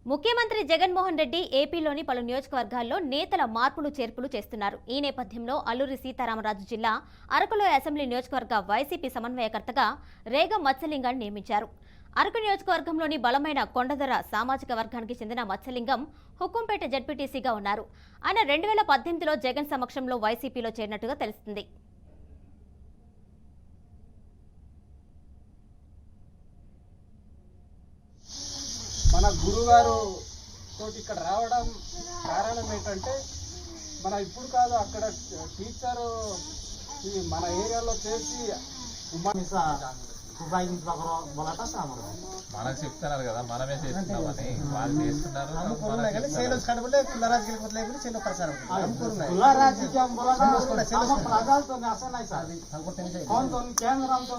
ముఖ్యమంత్రి జగన్మోహన్ రెడ్డి ఏపీలోని పలు నియోజకవర్గాల్లో నేతల మార్పులు చేర్పులు చేస్తున్నారు. ఈ నేపథ్యంలో అల్లూరి సీతారామరాజు జిల్లా అరకులో అసెంబ్లీ నియోజకవర్గ వైసీపీ సమన్వయకర్తగా రేగ మత్స్యలింగాన్ని నియమించారు. అరకు నియోజకవర్గంలోని బలమైన కొండదర సామాజిక వర్గానికి చెందిన మత్స్యలింగం హుకుంపేట జడ్పీటీసీగా ఉన్నారు. ఆయన 2018లో జగన్ సమక్షంలో వైసీపీలో చేరినట్టుగా తెలుస్తుంది. మన గురుగారు తోటి ఇక్కడ రావడం కారణం ఏంటంటే మన ఇప్పుడు కాదు అక్కడ టీచరు మన ఏరియాలో చేసి మనకు చెప్తున్నారు కదా, మనమే చేస్తున్నామని వాళ్ళు చేస్తున్నారు. కేంద్రంతో